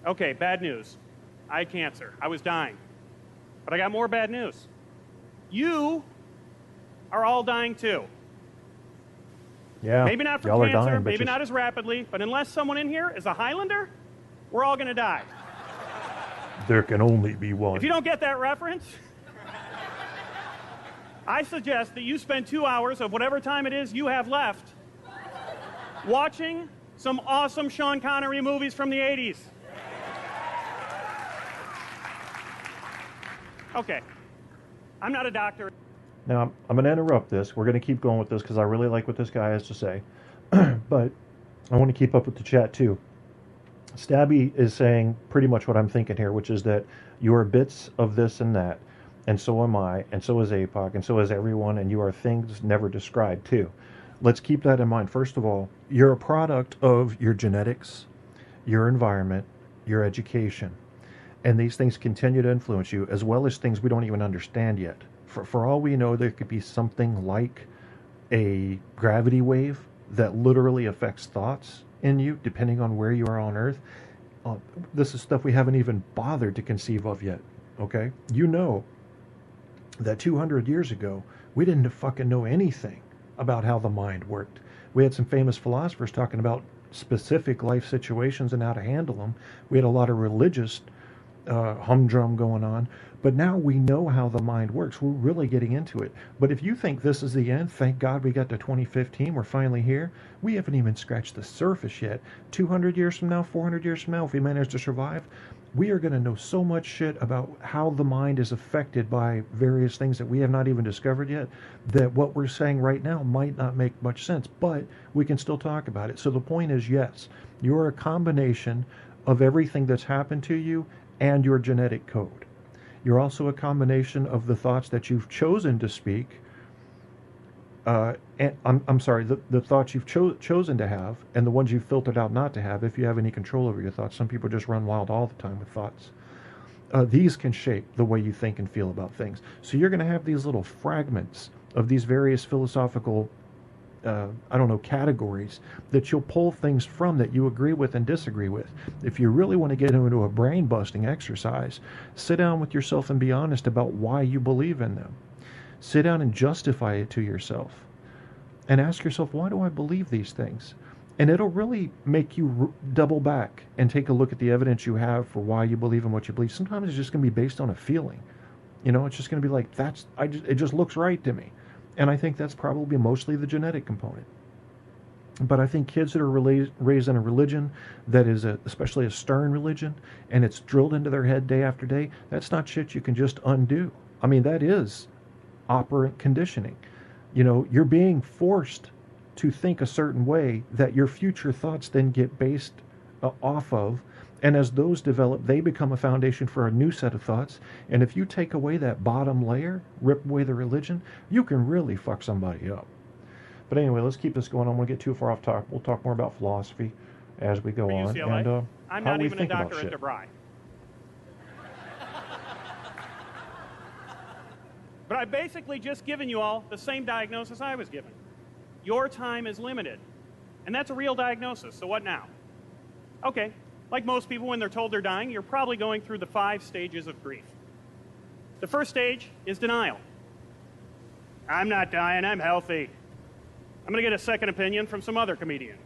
Okay, bad news. I had cancer. I was dying. But I got more bad news. You are all dying too. Yeah. Maybe not from cancer, dying, maybe not as rapidly, but unless someone in here is a Highlander, we're all going to die. There can only be one. If you don't get that reference, I suggest that you spend 2 hours of whatever time it is you have left watching some awesome Sean Connery movies from the 80s. Okay. I'm not a doctor. Now, I'm going to interrupt this. We're going to keep going with this because I really like what this guy has to say. But I want to keep up with the chat too. Stabby is saying pretty much what I'm thinking here, which is that you are bits of this and that, and so am I, and so is APOC, and so is everyone, and you are things never described too. Let's keep that in mind. First of all, you're a product of your genetics, your environment, your education. And these things continue to influence you, as well as things we don't even understand yet. For all we know, there could be something like a gravity wave that literally affects thoughts in you, depending on where you are on Earth. This is stuff we haven't even bothered to conceive of yet, okay? You know that 200 years ago, we didn't fucking know anything about how the mind worked. We had some famous philosophers talking about specific life situations and how to handle them. We had a lot of religious humdrum going on, but now we know how the mind works. We're really getting into it. But if you think this is the end, thank God we got to 2015, we're finally here. We haven't even scratched the surface yet. 200 years from now, 400 years from now, if we manage to survive, we are going to know so much shit about how the mind is affected by various things that we have not even discovered yet, that what we're saying right now might not make much sense, but we can still talk about it. So the point is, yes, you're a combination of everything that's happened to you and your genetic code. You're also a combination of the thoughts that you've chosen to speak, and I'm sorry, the thoughts you've chosen to have, and the ones you've filtered out not to have, if you have any control over your thoughts. Some people just run wild all the time with thoughts. These can shape the way you think and feel about things. So you're going to have these little fragments of these various philosophical categories that you'll pull things from that you agree with and disagree with. If you really want to get into a brain-busting exercise, sit down with yourself and be honest about why you believe in them. Sit down and justify it to yourself. And ask yourself, why do I believe these things? And it'll really make you double back and take a look at the evidence you have for why you believe in what you believe. Sometimes it's just going to be based on a feeling. You know, it's just going to be like, it just looks right to me. And I think that's probably mostly the genetic component. But I think kids that are raised in a religion that is especially a stern religion, and it's drilled into their head day after day, that's not shit you can just undo. I mean, that is operant conditioning. You know, you're being forced to think a certain way that your future thoughts then get based off of. And as those develop, they become a foundation for a new set of thoughts. And if you take away that bottom layer, rip away the religion, you can really fuck somebody up. But anyway, let's keep this going. I don't want to get too far off topic. We'll talk more about philosophy as we go on. And I'm not even a doctor at DeVry. But I've basically just given you all the same diagnosis I was given. Your time is limited. And that's a real diagnosis. So what now? Okay. Like most people, when they're told they're dying, you're probably going through the 5 stages of grief. The first stage is denial. I'm not dying, I'm healthy. I'm going to get a second opinion from some other comedian.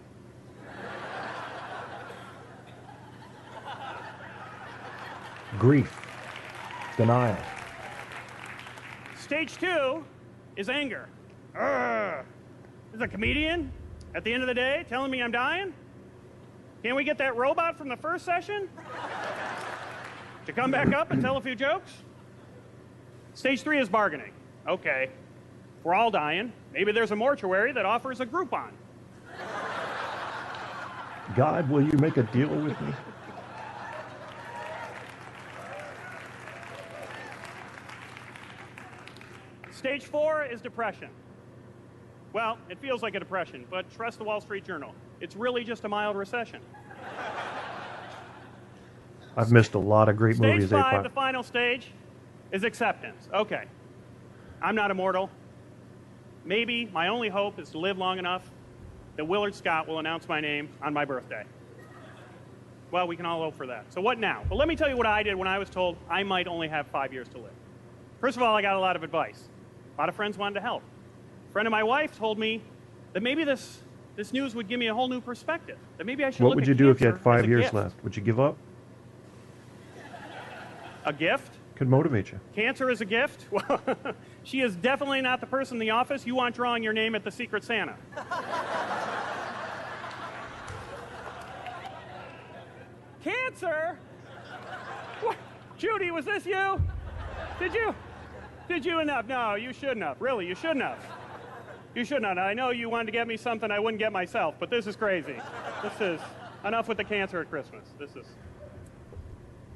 Grief. Denial. Stage 2 is anger. There's a comedian at the end of the day telling me I'm dying? Can we get that robot from the first session to come back up and tell a few jokes? Stage 3 is bargaining. Okay, we're all dying. Maybe there's a mortuary that offers a Groupon. God, will you make a deal with me? Stage 4 is depression. Well, it feels like a depression, but trust the Wall Street Journal. It's really just a mild recession. I've missed a lot of great movies. Stage 5, the final stage, is acceptance. Okay, I'm not immortal. Maybe my only hope is to live long enough that Willard Scott will announce my name on my birthday. Well, we can all hope for that. So what now? Well, let me tell you what I did when I was told I might only have 5 years to live. First of all, I got a lot of advice. A lot of friends wanted to help. A friend of my wife told me that maybe this news would give me a whole new perspective. That maybe I should What look would at you do if you cancer had 5 as a years gift. left? Would you give up? A gift? Could motivate you. Cancer is a gift? Well, she is definitely not the person in the office you want drawing your name at the Secret Santa. Cancer? What? Judy, was this you? Did you enough? No, you shouldn't have. Really, you shouldn't have. You shouldn't have. I know you wanted to get me something I wouldn't get myself, but this is crazy. This is enough with the cancer at Christmas.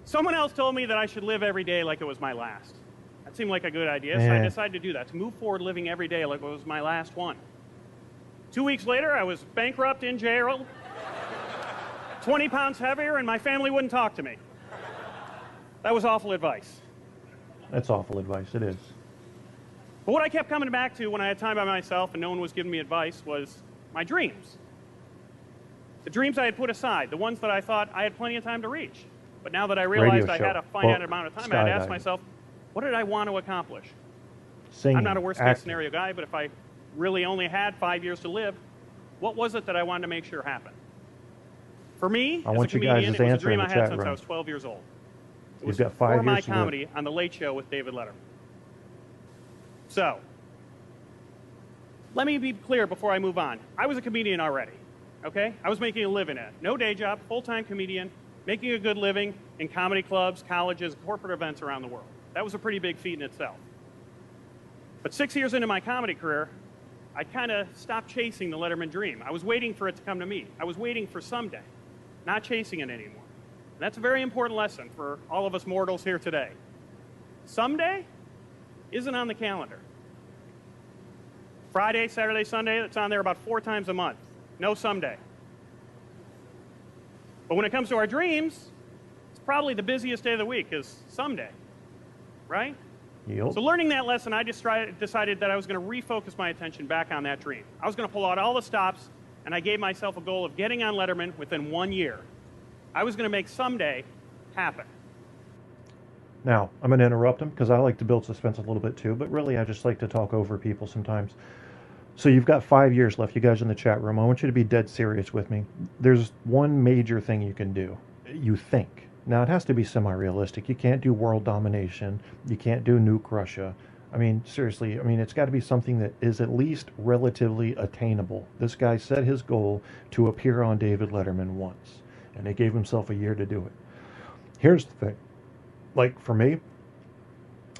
Someone else told me that I should live every day like it was my last. That seemed like a good idea, so I decided to do that, to move forward living every day like it was my last one. 2 weeks later, I was bankrupt, in jail, 20 pounds heavier, and my family wouldn't talk to me. That was awful advice. That's awful advice. It is. But what I kept coming back to when I had time by myself and no one was giving me advice was my dreams. The dreams I had put aside, the ones that I thought I had plenty of time to reach. But now that I realized I had a finite amount of time, I had to ask myself, what did I want to accomplish? Singing, I'm not a worst-case acting. scenario guy, but if I really only had 5 years to live, what was it that I wanted to make sure happened? For me, as a comedian, it was a dream I had since I was 12 years old. It was You've got 5 for my years to live. comedy on The Late Show with David Letterman. So, let me be clear before I move on. I was a comedian already, okay? I was making a living at it. No day job, full-time comedian, making a good living in comedy clubs, colleges, corporate events around the world. That was a pretty big feat in itself. But 6 years into my comedy career, I kind of stopped chasing the Letterman dream. I was waiting for it to come to me. I was waiting for someday, not chasing it anymore. And that's a very important lesson for all of us mortals here today. Someday isn't on the calendar. Friday, Saturday, Sunday, it's on there about 4 times a month. No someday. But when it comes to our dreams, it's probably the busiest day of the week is someday, right? Yep. So learning that lesson, I just decided that I was going to refocus my attention back on that dream. I was going to pull out all the stops, and I gave myself a goal of getting on Letterman within 1 year. I was going to make someday happen. Now, I'm going to interrupt him because I like to build suspense a little bit too, but really I just like to talk over people sometimes. So you've got 5 years left, you guys in the chat room. I want you to be dead serious with me. There's one major thing you can do. You think. Now, it has to be semi-realistic. You can't do world domination. You can't do nuke Russia. I mean, seriously, it's got to be something that is at least relatively attainable. This guy set his goal to appear on David Letterman once, and he gave himself a year to do it. Here's the thing. Like, for me,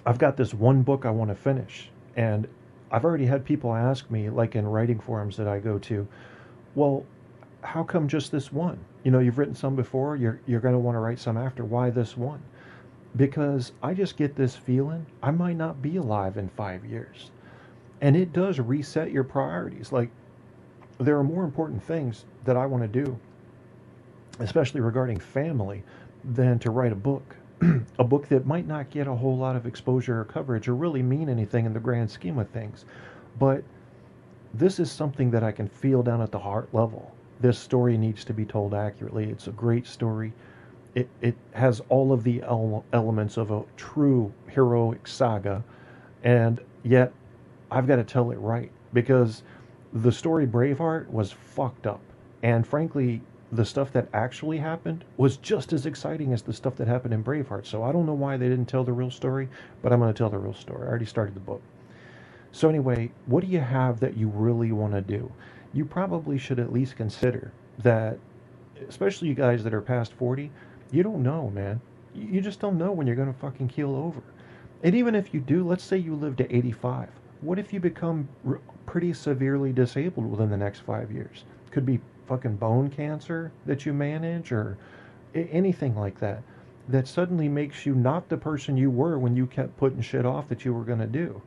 I've got this one book I want to finish, and I've already had people ask me, like in writing forums that I go to, well, how come just this one? You've written some before, you're going to want to write some after. Why this one? Because I just get this feeling I might not be alive in 5 years. And it does reset your priorities. Like, there are more important things that I want to do, especially regarding family, than to write a book. A book that might not get a whole lot of exposure or coverage or really mean anything in the grand scheme of things. But this is something that I can feel down at the heart level. This story needs to be told accurately. It's a great story. It has all of the elements of a true heroic saga, and yet I've got to tell it right, because the story Braveheart was fucked up, and frankly, the stuff that actually happened was just as exciting as the stuff that happened in Braveheart. So I don't know why they didn't tell the real story, but I'm going to tell the real story. I already started the book. So anyway, what do you have that you really want to do? You probably should at least consider that, especially you guys that are past 40, you don't know, man. You just don't know when you're going to fucking keel over. And even if you do, let's say you live to 85. What if you become pretty severely disabled within the next 5 years? Could be fucking bone cancer that you manage, or anything like that suddenly makes you not the person you were when you kept putting shit off that you were going to do.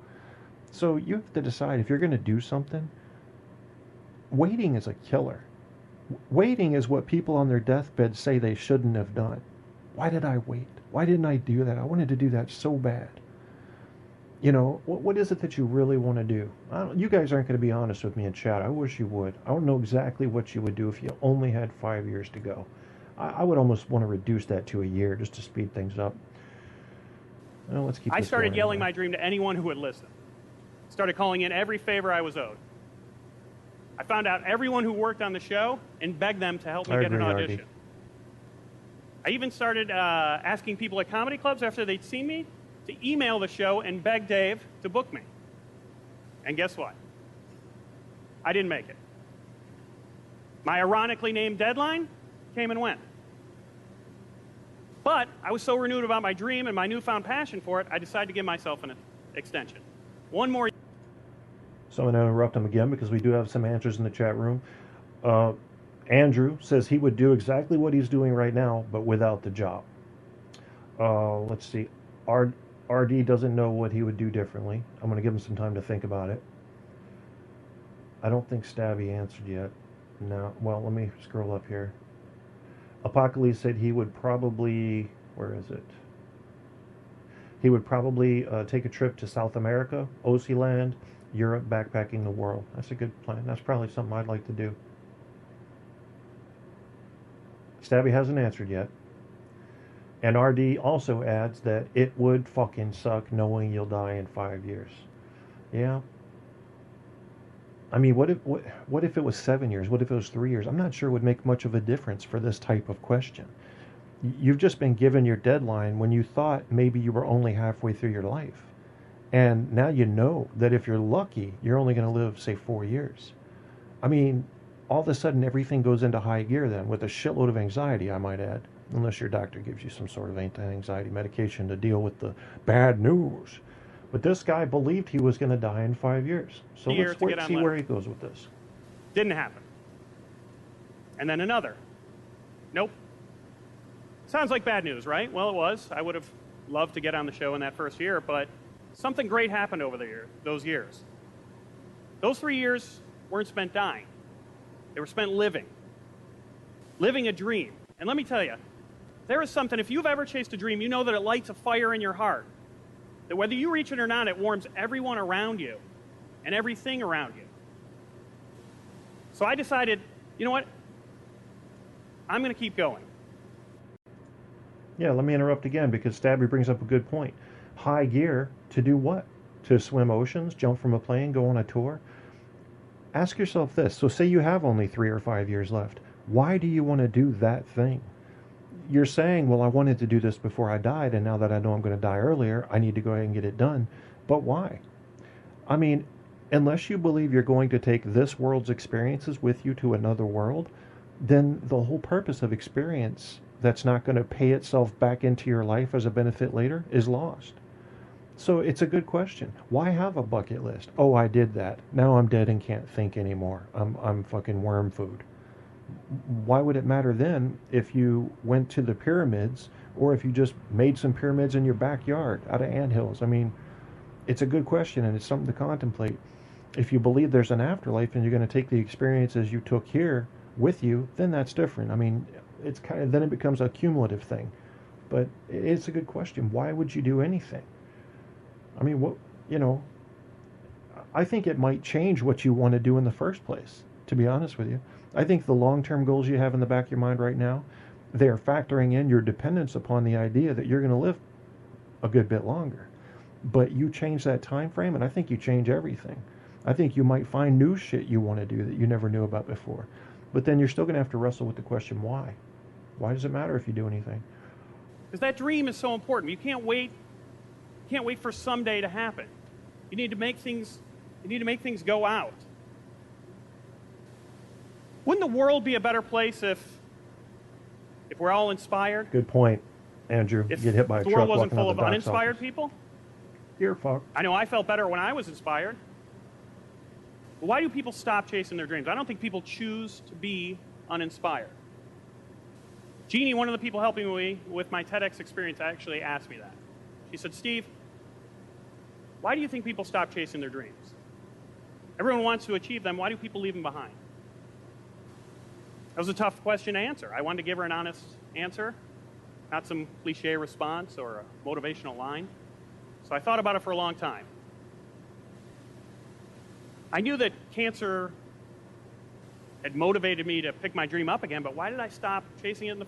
So you have to decide if you're going to do something. Waiting is a killer. Waiting is what people on their deathbed say they shouldn't have done. Why did I wait? Why didn't I do that? I wanted to do that so bad. What is it that you really want to do? You guys aren't going to be honest with me in chat. I wish you would. I don't know exactly what you would do if you only had 5 years to go. I would almost want to reduce that to a year just to speed things up. Well, let's keep I this started going yelling anyway. my dream to anyone who would listen. Started calling in every favor I was owed. I found out everyone who worked on the show and begged them to help me I get an agree, audition. RD. I even started asking people at comedy clubs after they'd seen me to email the show and beg Dave to book me. And guess what? I didn't make it. My ironically named deadline came and went. But I was so renewed about my dream and my newfound passion for it, I decided to give myself an extension. One more. So I'm going to interrupt him again because we do have some answers in the chat room. Andrew says he would do exactly what he's doing right now, but without the job. Let's see. RD doesn't know what he would do differently. I'm going to give him some time to think about it. I don't think Stabby answered yet. No. Well, let me scroll up here. Apocalypse said he would probably... Where is it? He would probably take a trip to South America, OC land, Europe, backpacking the world. That's a good plan. That's probably something I'd like to do. Stabby hasn't answered yet. And RD also adds that it would fucking suck knowing you'll die in 5 years. Yeah. I mean, what if it was 7 years? What if it was 3 years? I'm not sure it would make much of a difference for this type of question. You've just been given your deadline when you thought maybe you were only halfway through your life. And now you know that if you're lucky, you're only going to live, say, 4 years. I mean, all of a sudden everything goes into high gear then with a shitload of anxiety, I might add. Unless your doctor gives you some sort of anti-anxiety medication to deal with the bad news. But this guy believed he was going to die in 5 years. So let's see where he goes with this. Didn't happen. And then another. Nope. Sounds like bad news, right? Well, it was. I would have loved to get on the show in that first year, but something great happened over those years. Those 3 years weren't spent dying. They were spent living. Living a dream. And let me tell you, there is something, if you've ever chased a dream, you know that it lights a fire in your heart. That whether you reach it or not, it warms everyone around you and everything around you. So I decided, you know what? I'm going to keep going. Yeah, let me interrupt again because Stabby brings up a good point. High gear to do what? To swim oceans, jump from a plane, go on a tour? Ask yourself this. So say you have only 3 or 5 years left. Why do you want to do that thing? You're saying, well, I wanted to do this before I died, and now that I know I'm going to die earlier, I need to go ahead and get it done. But why? I mean, unless you believe you're going to take this world's experiences with you to another world, then the whole purpose of experience that's not going to pay itself back into your life as a benefit later is lost. So it's a good question. Why have a bucket list? Oh, I did that. Now I'm dead and can't think anymore. I'm fucking worm food. Why would it matter then if you went to the pyramids or if you just made some pyramids in your backyard out of anthills? I mean, it's a good question and it's something to contemplate. If you believe there's an afterlife and you're going to take the experiences you took here with you, then that's different. I mean, it's kind of, then it becomes a cumulative thing. But it's a good question. Why would you do anything? I mean, what, you know, I think it might change what you want to do in the first place, to be honest with you. I think the long-term goals you have in the back of your mind right now, they are factoring in your dependence upon the idea that you're going to live a good bit longer. But you change that time frame, and I think you change everything. I think you might find new shit you want to do that you never knew about before. But then you're still going to have to wrestle with the question, why? Why does it matter if you do anything? Because that dream is so important. You can't wait for someday to happen. You need to make things go out. Wouldn't the world be a better place if we're all inspired? Good point, Andrew. If you get hit by a the truck world wasn't walking full out of the doc's uninspired office. people? You're fucked. I know I felt better when I was inspired. But why do people stop chasing their dreams? I don't think people choose to be uninspired. Jeannie, one of the people helping me with my TEDx experience, actually asked me that. She said, Steve, why do you think people stop chasing their dreams? Everyone wants to achieve them. Why do people leave them behind? That was a tough question to answer. I wanted to give her an honest answer, not some cliche response or a motivational line. So I thought about it for a long time. I knew that cancer had motivated me to pick my dream up again, but why did I stop chasing it in the